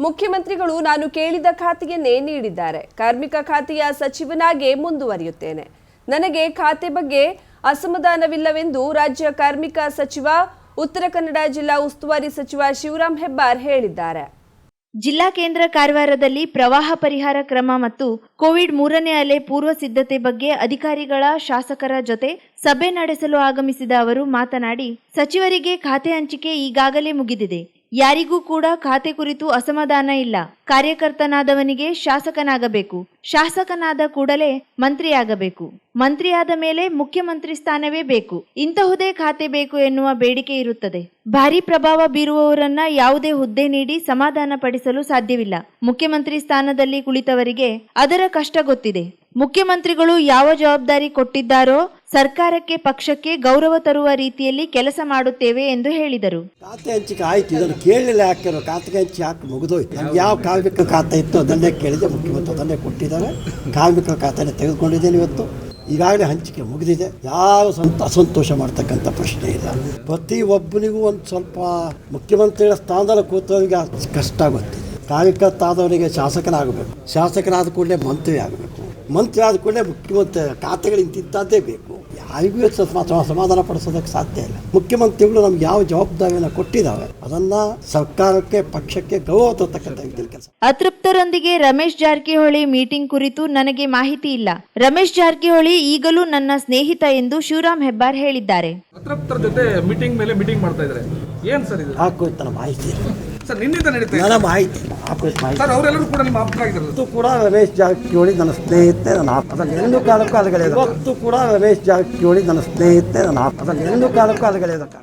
ಮುಖ್ಯಮಂತ್ರಿಗಳು ನಾನು ಕೇಳಿದ ಖಾತೆಯನ್ನೇ ನೀಡಿದ್ದಾರೆ. ಕಾರ್ಮಿಕ ಖಾತೆಯ ಸಚಿವನಾಗಿ ಮುಂದುವರಿಯುತ್ತೇನೆ. ನನಗೆ ಖಾತೆ ಬಗ್ಗೆ ಅಸಮಾಧಾನವಿಲ್ಲವೆಂದು ರಾಜ್ಯ ಕಾರ್ಮಿಕ ಸಚಿವ, ಉತ್ತರ ಕನ್ನಡ ಜಿಲ್ಲಾ ಉಸ್ತುವಾರಿ ಸಚಿವ ಶಿವರಾಮ್ ಹೆಬ್ಬಾರ್ ಹೇಳಿದ್ದಾರೆ. ಜಿಲ್ಲಾ ಕೇಂದ್ರ ಕಾರವಾರದಲ್ಲಿ ಪ್ರವಾಹ ಪರಿಹಾರ ಕ್ರಮ ಮತ್ತು ಕೋವಿಡ್ 3ನೇ ಅಲೆ ಪೂರ್ವ ಸಿದ್ಧತೆ ಬಗ್ಗೆ ಅಧಿಕಾರಿಗಳ, ಶಾಸಕರ ಜೊತೆ ಸಭೆ ನಡೆಸಲು ಆಗಮಿಸಿದ ಅವರು ಮಾತನಾಡಿ, ಸಚಿವರಿಗೆ ಖಾತೆ ಹಂಚಿಕೆ ಈಗಾಗಲೇ ಮುಗಿದಿದೆ. ಯಾರಿಗೂ ಕೂಡ ಖಾತೆ ಕುರಿತು ಅಸಮಾಧಾನ ಇಲ್ಲ. ಕಾರ್ಯಕರ್ತನಾದವನಿಗೆ ಶಾಸಕನಾಗಬೇಕು, ಶಾಸಕನಾದ ಕೂಡಲೇ ಮಂತ್ರಿಯಾಗಬೇಕು, ಮಂತ್ರಿಯಾದ ಮೇಲೆ ಮುಖ್ಯಮಂತ್ರಿ ಸ್ಥಾನವೇ ಬೇಕು. ಇಂತಹುದೇ ಖಾತೆ ಬೇಕು ಎನ್ನುವ ಬೇಡಿಕೆ ಇರುತ್ತದೆ. ಭಾರಿ ಪ್ರಭಾವ ಬೀರುವವರನ್ನ ಯಾವುದೇ ಹುದ್ದೆ ನೀಡಿ ಸಮಾಧಾನ ಪಡಿಸಲು ಸಾಧ್ಯವಿಲ್ಲ. ಮುಖ್ಯಮಂತ್ರಿ ಸ್ಥಾನದಲ್ಲಿ ಕುಳಿತವರಿಗೆ ಅದರ ಕಷ್ಟ ಗೊತ್ತಿದೆ. ಮುಖ್ಯಮಂತ್ರಿಗಳು ಯಾವ ಜವಾಬ್ದಾರಿ ಕೊಟ್ಟಿದ್ದಾರೋ ಸರ್ಕಾರಕ್ಕೆ, ಪಕ್ಷಕ್ಕೆ ಗೌರವ ತರುವ ರೀತಿಯಲ್ಲಿ ಕೆಲಸ ಮಾಡುತ್ತೇವೆ ಎಂದು ಹೇಳಿದರು. ಖಾತೆ ಹಂಚಿಕೆ ಆಯ್ತು, ಇದನ್ನು ಕೇಳಲಿಲ್ಲ. ಯಾಕೆ ಖಾತೆ ಹಂಚಿಕೆ ಹಾಕಿ ಮುಗಿದೋಯ್ತು. ನಮ್ಗೆ ಯಾವ ಕಾರ್ಮಿಕ ಖಾತೆ ಇತ್ತು ಅದನ್ನೇ ಕೇಳಿದೆ. ಮುಖ್ಯಮಂತ್ರಿ ಅದನ್ನೇ ಕೊಟ್ಟಿದ್ದಾರೆ. ಕಾರ್ಮಿಕ ಖಾತೆನೇ ತೆಗೆದುಕೊಂಡಿದ್ದೇನೆ. ಇವತ್ತು ಈಗಾಗಲೇ ಹಂಚಿಕೆ ಮುಗಿದಿದೆ. ಯಾವ ಅಸಂತೋಷ ಮಾಡ್ತಕ್ಕಂಥ ಪ್ರಶ್ನೆ ಇಲ್ಲ. ಪ್ರತಿಯೊಬ್ಬನಿಗೂ ಒಂದು ಸ್ವಲ್ಪ ಮುಖ್ಯಮಂತ್ರಿಗಳ ಸ್ಥಾನದಲ್ಲಿ ಕೂತವರಿಗೆ ಕಷ್ಟ ಗೊತ್ತಿದೆ. ಕಾರ್ಯಕರ್ತಾದವರಿಗೆ ಶಾಸಕನಾಗಬೇಕು, ಶಾಸಕನಾದ ಕೂಡಲೇ ಮಂತ್ರಿ ಆಗಬೇಕು, ಮಂತ್ರಿ ಆದ ಕೂಡಲೇ ಮುಖ್ಯಮಂತ್ರಿ ಖಾತೆಗಳು ಇಂತಿಂತದ್ದೇ ಬೇಕು. ಯಾರಿಗೂ ಸಮಾಧಾನ ಪಡಿಸೋದಕ್ಕೆ ಸಾಧ್ಯ ಇಲ್ಲ. ಮುಖ್ಯಮಂತ್ರಿಗಳು ನಮ್ಗೆ ಯಾವ ಜವಾಬ್ದಾರಿಯನ್ನು ಕೊಟ್ಟಿದ್ದಾವೆ ಅದನ್ನ ಸರ್ಕಾರಕ್ಕೆ, ಪಕ್ಷಕ್ಕೆ ಗೌರವ ತರ್ತಕ್ಕಂಥ ಕೆಲಸ. ಅತೃಪ್ತರೊಂದಿಗೆ ರಮೇಶ್ ಜಾರಕಿಹೊಳಿ ಮೀಟಿಂಗ್ ಕುರಿತು ನನಗೆ ಮಾಹಿತಿ ಇಲ್ಲ. ರಮೇಶ್ ಜಾರಕಿಹೊಳಿ ಈಗಲೂ ನನ್ನ ಸ್ನೇಹಿತ ಎಂದು ಶಿವರಾಮ್ ಹೆಬ್ಬಾರ್ ಹೇಳಿದ್ದಾರೆ. ಅತೃಪ್ತರ ಜೊತೆ ಮೀಟಿಂಗ್ ಮೇಲೆ ಮೀಟಿಂಗ್ ಮಾಡ್ತಾ ಇದ್ದಾರೆ. ಏನ್ ಸರ್ ಇದು? ಹಾಕೋಯ್ತು ಮಾಹಿತಿ ಸರ್, ನಿನ್ನಿಂದ ನಡೀತಾ ನನ್ನ ಮಾಹಿತಿ ಸರ್. ಅವರೆಲ್ಲರೂ ಕೂಡ ನಿಮ್ಮ ಆಪ್ತರಾಗಿದ್ದಾರೆ. ಕೂಡ ರಮೇಶ್ ಜಾರಕಿಹೊಳಿ ನನ್ನ ಸ್ನೇಹಿತೆ, ನನ್ನ ಅದನ್ನು ಎಂದು ಕಾಲಕ್ಕೂ ಅಲಗಳೆಯದು. ಇವತ್ತು ಕೂಡ ರಮೇಶ್ ಜಾರಕಿಹೊಳಿ ನನ್ನ ಸ್ನೇಹಿತೆ, ನನ್ನ ಅದನ್ನು ಎಂದು ಕಾಲಕ್ಕೂ ಅಲಗಳೆಯದ.